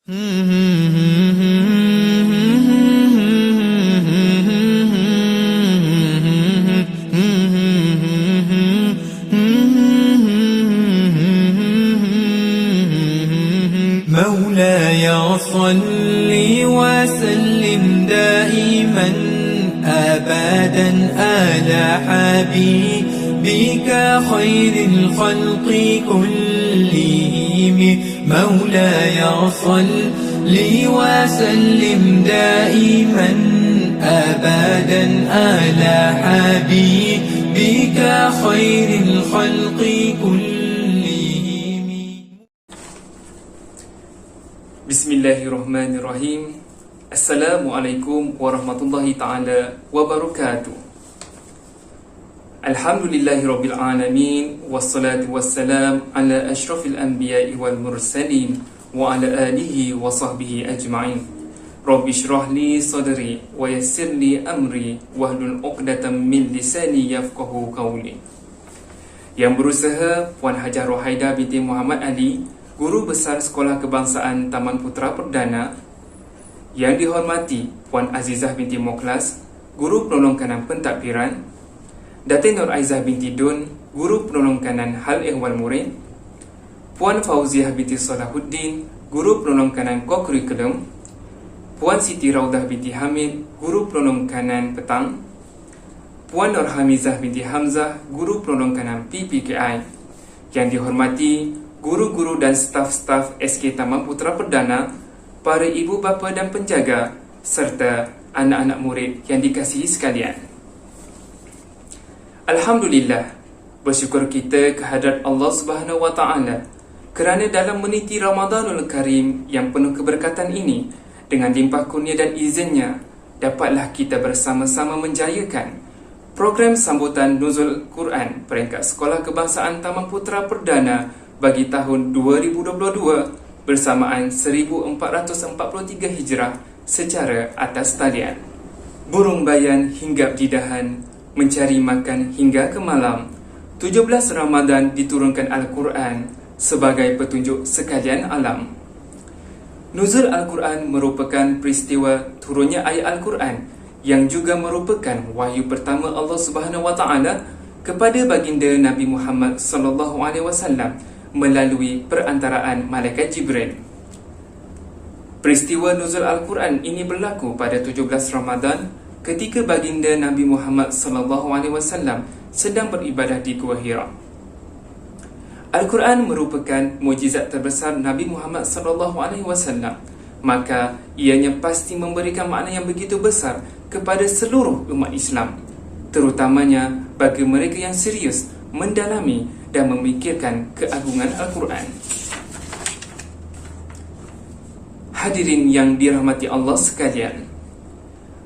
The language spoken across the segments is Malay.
مولاي صل وسلم دائما أبدا على حبيبك خير الخلق كلهم مولاي صل وسلم دائما أبدا على حبيبك خير الخلق كلهم. Bismillahirrahmanirrahim. Assalamualaikum warahmatullahi ta'ala wabarakatuh. Alhamdulillahirabbil alamin, wassalatu wassalam ala asyrafil anbiya'i wal mursalin wa ala alihi wa sahbihi ajma'in. Rabbi shrah li sadri wa yassir li amri wahlul 'uqdatam min lisani yafqahu qawli. Yang berusaha Puan Hajah Rohaida binti Muhammad Ali, Guru Besar Sekolah Kebangsaan Taman Putera Perdana. Yang dihormati Puan Azizah binti Moklas, Guru Penolong Kanan Pentadbiran. Datin Nur Aizah binti Dun, Guru Penolong Kanan Hal Ehwal Murid. Puan Fauziah binti Salahuddin, Guru Penolong Kanan Co-Curriculum. Puan Siti Raudah binti Hamid, Guru Penolong Kanan Petang. Puan Nur Hamizah binti Hamzah, Guru Penolong Kanan PPKI. Yang dihormati guru-guru dan staf-staf SK Taman Putera Perdana, para ibu bapa dan penjaga, serta anak-anak murid yang dikasihi sekalian. Alhamdulillah, bersyukur kita kehadrat Allah Subhanahu Wa Taala kerana dalam meniti Ramadanul Karim yang penuh keberkatan ini, dengan limpah kurnia dan izinnya, dapatlah kita bersama-sama menjayakan program sambutan Nuzul Quran peringkat Sekolah Kebangsaan Taman Putera Perdana bagi tahun 2022 bersamaan 1443 Hijrah secara atas talian. Burung bayan hinggap di dahan, mencari makan hingga ke malam. 17 Ramadan diturunkan Al-Quran sebagai petunjuk sekalian alam. Nuzul Al-Quran merupakan peristiwa turunnya ayat Al-Quran yang juga merupakan wahyu pertama Allah Subhanahu Wa Taala kepada baginda Nabi Muhammad sallallahu alaihi wasallam melalui perantaraan Malaikat Jibril. Peristiwa Nuzul Al-Quran ini berlaku pada 17 Ramadan ketika baginda Nabi Muhammad sallallahu alaihi wasallam sedang beribadah di Gua Hira. Al-Quran merupakan mukjizat terbesar Nabi Muhammad sallallahu alaihi wasallam, maka ianya pasti memberikan makna yang begitu besar kepada seluruh umat Islam, terutamanya bagi mereka yang serius mendalami dan memikirkan keagungan Al-Quran. Hadirin yang dirahmati Allah sekalian,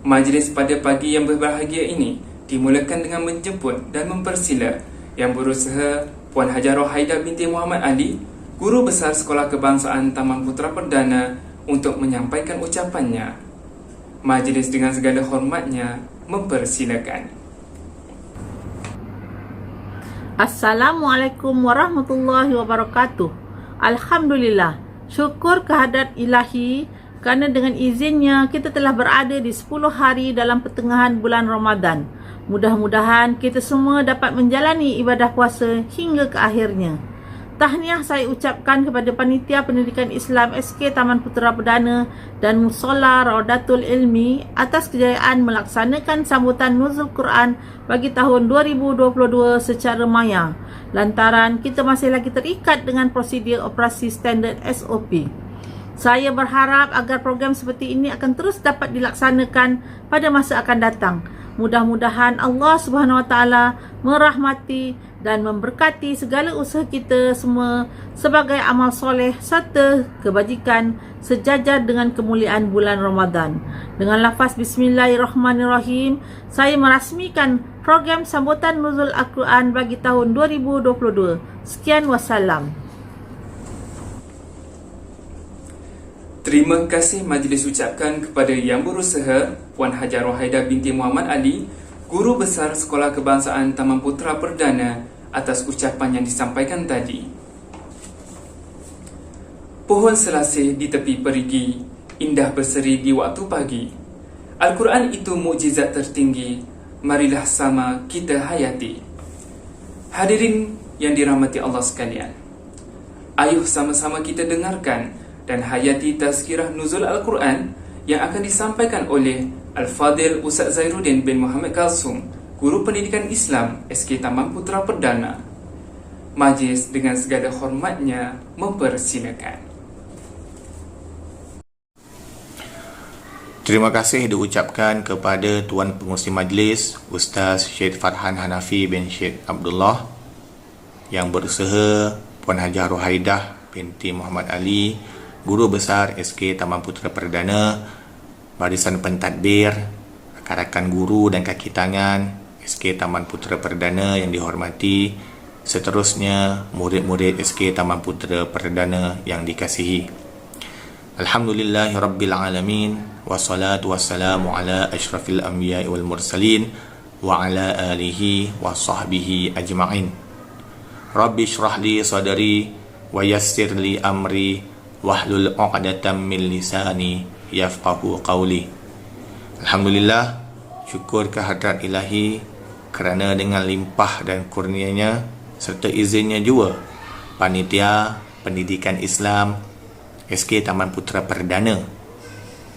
majlis pada pagi yang berbahagia ini dimulakan dengan menjemput dan mempersila Yang Berusaha Puan Hajah Rohaida binti Muhammad Ali, Guru Besar Sekolah Kebangsaan Taman Putera Perdana, untuk menyampaikan ucapannya. Majlis dengan segala hormatnya mempersilakan. Assalamualaikum warahmatullahi wabarakatuh. Alhamdulillah, syukur kehadrat ilahi kerana dengan izinnya kita telah berada di 10 hari dalam pertengahan bulan Ramadan. Mudah-mudahan kita semua dapat menjalani ibadah puasa hingga ke akhirnya. Tahniah saya ucapkan kepada Panitia Pendidikan Islam SK Taman Putera Perdana dan Musola Raudatul Ilmi atas kejayaan melaksanakan sambutan Nuzul Quran bagi tahun 2022 secara maya, lantaran kita masih lagi terikat dengan prosedur operasi standard SOP. Saya berharap agar program seperti ini akan terus dapat dilaksanakan pada masa akan datang. Mudah-mudahan Allah Subhanahu Wa Taala merahmati dan memberkati segala usaha kita semua sebagai amal soleh serta kebajikan sejajar dengan kemuliaan bulan Ramadan. Dengan lafaz Bismillahirrahmanirrahim, saya merasmikan program sambutan Nuzul Al-Quran bagi tahun 2022. Sekian, wassalam. Terima kasih majlis ucapkan kepada Yang Berusaha Puan Hajah Rohaida binti Muhammad Ali, Guru Besar Sekolah Kebangsaan Taman Putera Perdana, atas ucapan yang disampaikan tadi. pohon selasih di tepi perigi, indah berseri di waktu pagi. Al-Quran itu mukjizat tertinggi, marilah sama kita hayati. Hadirin yang dirahmati Allah sekalian, ayuh sama-sama kita dengarkan dan hayati tazkirah nuzul Al-Quran yang akan disampaikan oleh Al-Fadil Ustaz Zairuddin bin Muhammad Kalsum, Guru Pendidikan Islam SK Taman Putera Perdana. Majlis dengan segala hormatnya mempersilakan. Terima kasih diucapkan kepada Tuan Pengerusi Majlis Ustaz Syed Farhan Hanafi bin Syed Abdullah, yang berusaha Puan Hajah Rohaidah binti Muhammad Ali, Guru Besar SK Taman Putera Perdana, barisan pentadbir, rakan-rakan guru dan kaki tangan SK Taman Putera Perdana yang dihormati, seterusnya murid-murid SK Taman Putera Perdana yang dikasihi. Alhamdulillahirabbil alamin, wassalatu wassalamu ala asyrafil anbiya'i wal mursalin wa ala alihi wa sahbihi ajma'in. Rabbi shrah li sadri wa yassir li amri wahlul 'uqdatam min lisani yafqahu qawli. Alhamdulillah, syukur kehadrat ilahi kerana dengan limpah dan kurnianya serta izinnya juga Panitia Pendidikan Islam SK Taman Putera Perdana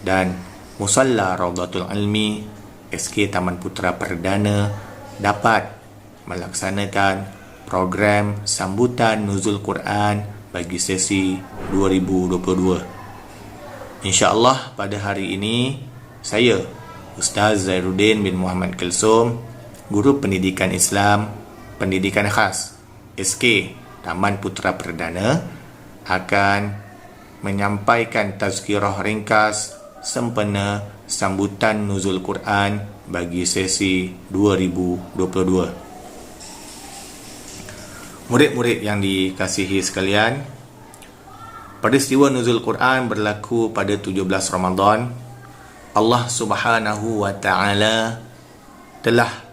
dan Musalla Rawdatul Ilmi SK Taman Putera Perdana dapat melaksanakan program sambutan Nuzul Quran bagi sesi 2022. InsyaAllah pada hari ini saya, Ustaz Zairuddin bin Muhammad Kalsum, Guru Pendidikan Islam Pendidikan Khas SK Taman Putera Perdana, akan menyampaikan tazkirah ringkas sempena sambutan Nuzul Quran bagi sesi 2022. Murid-murid yang dikasihi sekalian, peristiwa Nuzul Quran berlaku pada 17 Ramadan. Allah Subhanahu wa Ta'ala telah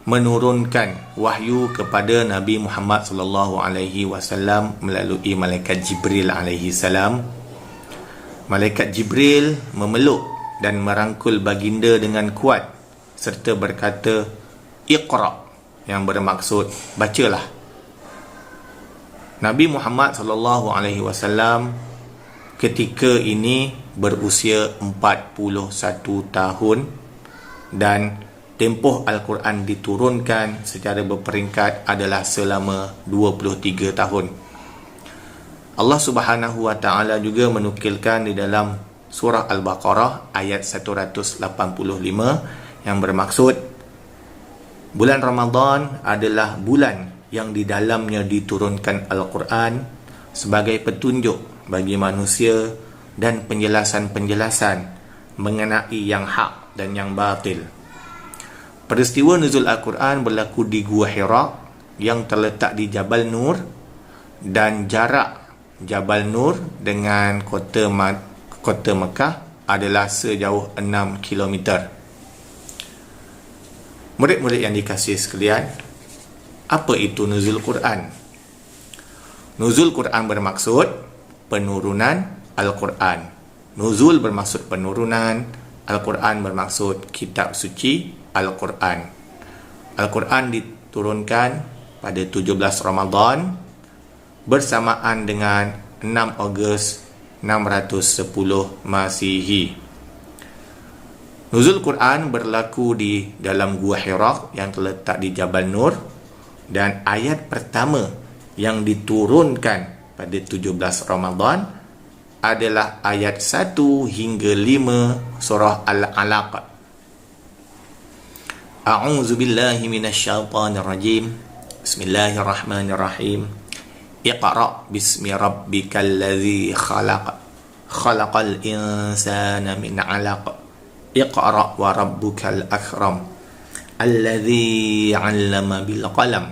menurunkan wahyu kepada Nabi Muhammad sallallahu alaihi wasallam melalui malaikat Jibril alaihi salam. Malaikat Jibril memeluk dan merangkul baginda dengan kuat serta berkata, "Iqra", yang bermaksud bacalah. Nabi Muhammad sallallahu alaihi wasallam ketika ini berusia 41 tahun dan tempoh Al-Quran diturunkan secara berperingkat adalah selama 23 tahun. Allah Subhanahu wa Ta'ala juga menukilkan di dalam surah Al-Baqarah ayat 185 yang bermaksud, bulan Ramadan adalah bulan yang di dalamnya diturunkan Al-Quran sebagai petunjuk bagi manusia dan penjelasan-penjelasan mengenai yang hak dan yang batil. Peristiwa nuzul Al-Quran berlaku di Gua Hira yang terletak di Jabal Nur, dan jarak Jabal Nur dengan kota Mekah adalah sejauh 6 km. Murid-murid yang dikasihi sekalian, apa itu nuzul Quran? Nuzul Quran bermaksud penurunan Al-Quran. Nuzul bermaksud penurunan, Al-Quran bermaksud kitab suci Al-Quran. Al-Quran diturunkan pada 17 Ramadan bersamaan dengan 6 Ogos 610 Masihi. Nuzul Quran berlaku di dalam Gua Hira yang terletak di Jabal Nur, dan ayat pertama yang diturunkan pada 17 Ramadan adalah ayat 1 hingga 5 surah Al-Alaq. A'udzu billahi minasyaitonir rajim. Bismillahirrahmanirrahim. Iqra bismi rabbikal ladzi khalaq. Khalaqal insana min 'alaq. Iqra wa rabbukal akram. Alladzi 'allama bil qalam.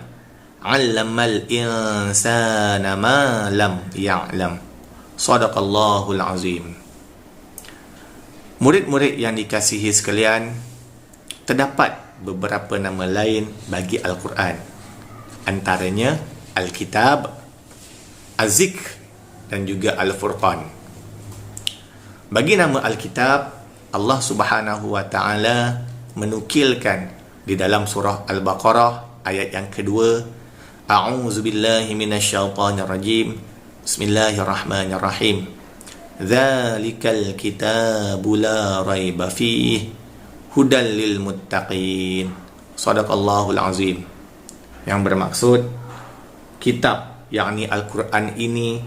'Allamal insana ma lam ya'lam. Shadaqallahul azim. Murid-murid yang dikasihi sekalian, terdapat beberapa nama lain bagi Al-Quran. Antaranya Al-Kitab, Az-Zikr, dan juga Al-Furqan. Bagi nama Alkitab, Allah Subhanahu wa taala menukilkan di dalam surah Al-Baqarah ayat yang kedua, A'udzubillahi minasyaitonir rajim. Bismillahirrahmanirrahim. Dzalikal kitabu la raiba fihi hudal lil muttaqin. Shadaqallahul azim. Yang bermaksud, kitab yakni Al-Quran ini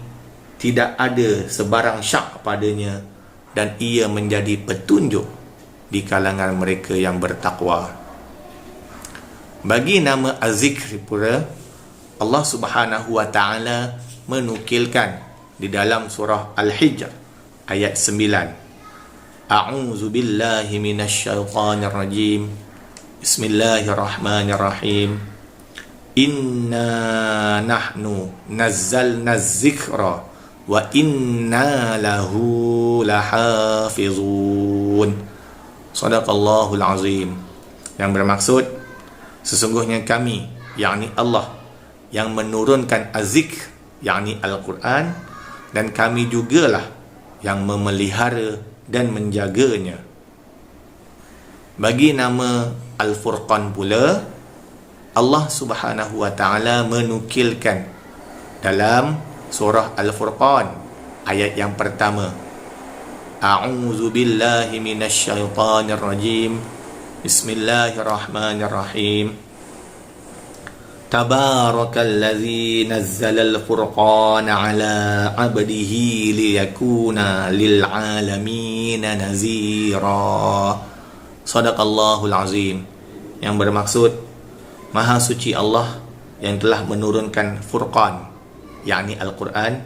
tidak ada sebarang syak padanya dan ia menjadi petunjuk di kalangan mereka yang bertakwa. Bagi nama Az-Zikr pula, Allah Subhanahu wa taala menukilkan di dalam surah Al-Hijr ayat 9. A'udzu billahi minasyaitonir rajim. Bismillahirrahmanirrahim. Inna nahnu nazzalna az-zikra wa inna lahu lahafizun. Shadaqallahul azim. Yang bermaksud, sesungguhnya kami, yakni Allah, yang menurunkan az-zikr, yakni Al-Quran, dan kami jugalah yang memelihara dan menjaganya. Bagi nama Al-Furqan pula, Allah Subhanahu wa taala menukilkan dalam surah Al-Furqan ayat yang pertama. A'udzu billahi minasyaitonir rajim. Bismillahirrahmanirrahim. Tabarakalladzi nazzalal furqana ala 'abdihi liyakuna lil 'alamin nazira. Shadaqallahul azim. Yang bermaksud, Maha suci Allah yang telah menurunkan Furqan, yakni Al-Quran,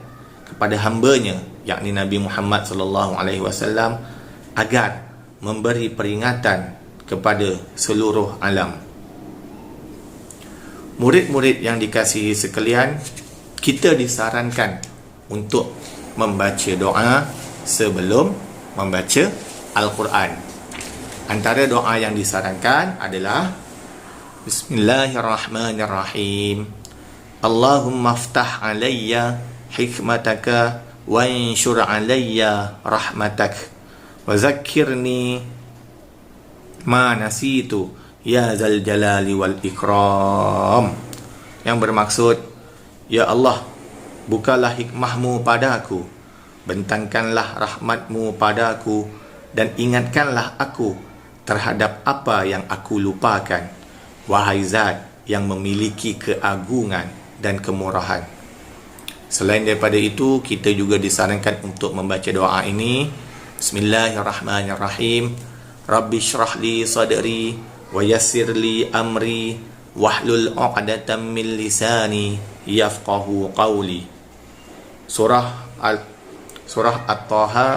kepada hambanya, yakni Nabi Muhammad SAW, agar memberi peringatan kepada seluruh alam. Murid-murid yang dikasihi sekalian, kita disarankan untuk membaca doa sebelum membaca Al-Quran. Antara doa yang disarankan adalah Bismillahirrahmanirrahim. Allahumma aftah alayya hikmataka wa anshur alayya rahmatak wa zakkirni ma nasitu ya zal jalali wal ikram. Yang bermaksud, ya Allah, bukalah hikmahmu padaku, bentangkanlah rahmatmu padaku, dan ingatkanlah aku terhadap apa yang aku lupakan, wahai Zat yang memiliki keagungan dan kemurahan. Selain daripada itu, kita juga disarankan untuk membaca doa ini. Bismillahirrahmanirrahim. Rabbi syrah li sadri wa yassir li amri wahlul 'uqdatam min lisani yafqahu qawli. Surah At-Taha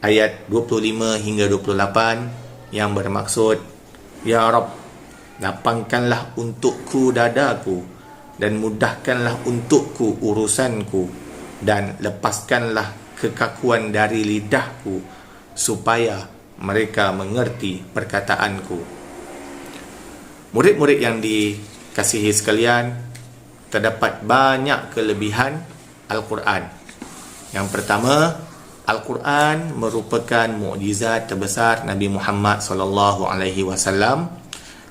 ayat 25 hingga 28, yang bermaksud, ya Rabb, lapangkanlah untukku dadaku dan mudahkanlah untukku urusanku, dan lepaskanlah kekakuan dari lidahku supaya mereka mengerti perkataanku. Murid-murid yang dikasihi sekalian, terdapat banyak kelebihan Al-Quran. Yang pertama, Al-Quran merupakan mukjizat terbesar Nabi Muhammad SAW.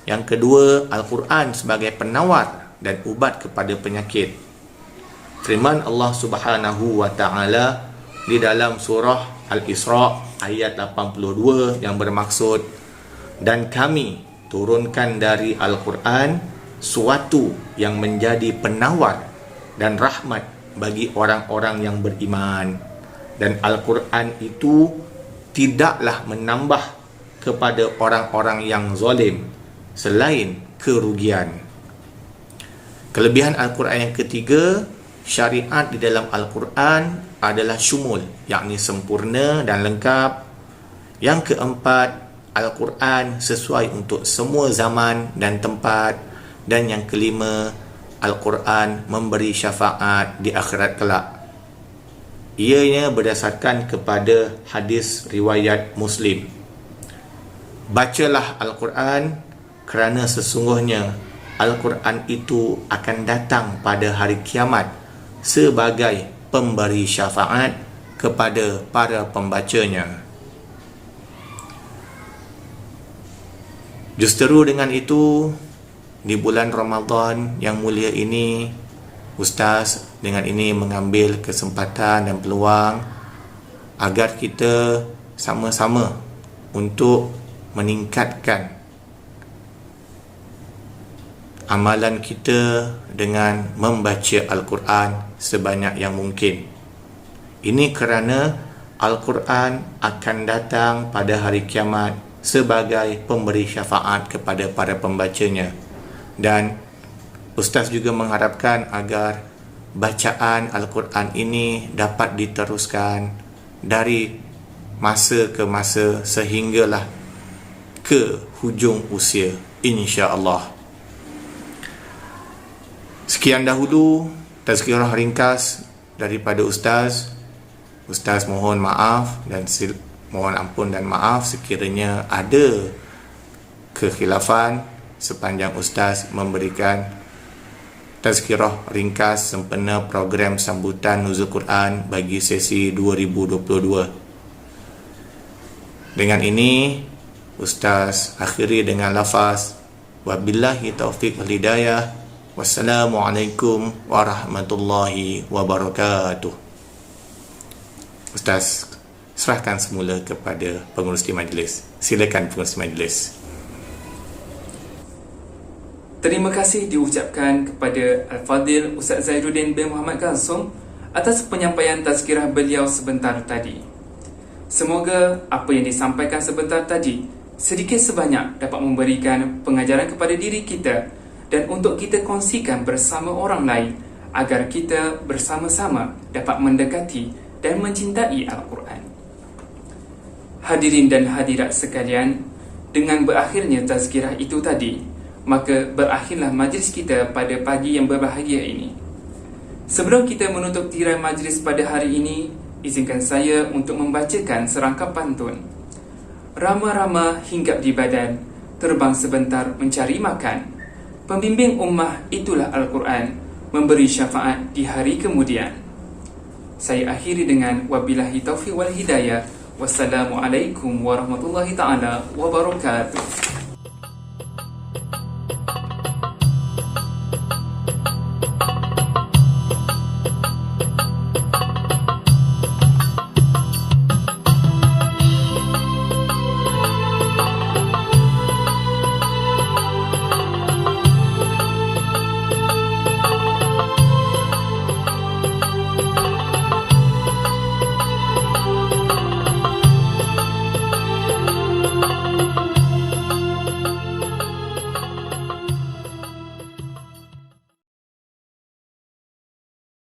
Yang kedua, Al-Quran sebagai penawar dan ubat kepada penyakit. Firman Allah Subhanahu wa taala di dalam surah Al-Isra ayat 82 yang bermaksud, dan kami turunkan dari Al-Quran suatu yang menjadi penawar dan rahmat bagi orang-orang yang beriman. Dan Al-Quran itu tidaklah menambah kepada orang-orang yang zalim selain kerugian. Kelebihan Al-Quran yang ketiga, syariat di dalam Al-Quran adalah syumul, yakni sempurna dan lengkap. Yang keempat, Al-Quran sesuai untuk semua zaman dan tempat. Dan yang kelima, Al-Quran memberi syafaat di akhirat kelak. Ianya berdasarkan kepada hadis riwayat Muslim. Bacalah Al-Quran kerana sesungguhnya Al-Quran itu akan datang pada hari kiamat sebagai pemberi syafaat kepada para pembacanya. Justeru dengan itu, di bulan Ramadan yang mulia ini, Ustaz dengan ini mengambil kesempatan dan peluang agar kita sama-sama untuk meningkatkan amalan kita dengan membaca Al-Quran sebanyak yang mungkin. Ini kerana Al-Quran akan datang pada hari kiamat sebagai pemberi syafaat kepada para pembacanya. Dan Ustaz juga mengharapkan agar bacaan Al-Quran ini dapat diteruskan dari masa ke masa sehinggalah ke hujung usia, insya-Allah. Sekian dahulu tazkirah ringkas daripada Ustaz. Ustaz mohon maaf dan mohon ampun dan maaf sekiranya ada kekhilafan sepanjang Ustaz memberikan tazkirah ringkas sempena program sambutan Nuzul Quran bagi sesi 2022. Dengan ini Ustaz akhiri dengan lafaz wabillahi taufiq wal hidayah. Wassalamualaikum warahmatullahi wabarakatuh. Ustaz serahkan semula kepada pengurusi majlis. Silakan pengurusi majlis. Terima kasih diucapkan kepada Al-Fadhil Ustaz Zairuddin bin Muhammad Kalsum atas penyampaian tazkirah beliau sebentar tadi. Semoga apa yang disampaikan sebentar tadi sedikit sebanyak dapat memberikan pengajaran kepada diri kita dan untuk kita kongsikan bersama orang lain agar kita bersama-sama dapat mendekati dan mencintai Al-Quran. Hadirin dan hadirat sekalian, dengan berakhirnya tazkirah itu tadi, maka berakhirlah majlis kita pada pagi yang berbahagia ini. Sebelum kita menutup tirai majlis pada hari ini, izinkan saya untuk membacakan serangkap pantun. Rama-rama hinggap di badan, terbang sebentar mencari makan. Pembimbing ummah itulah Al-Quran, memberi syafaat di hari kemudian. Saya akhiri dengan wabillahi taufiq wal hidayah. Wassalamualaikum warahmatullahi ta'ala wabarakatuh.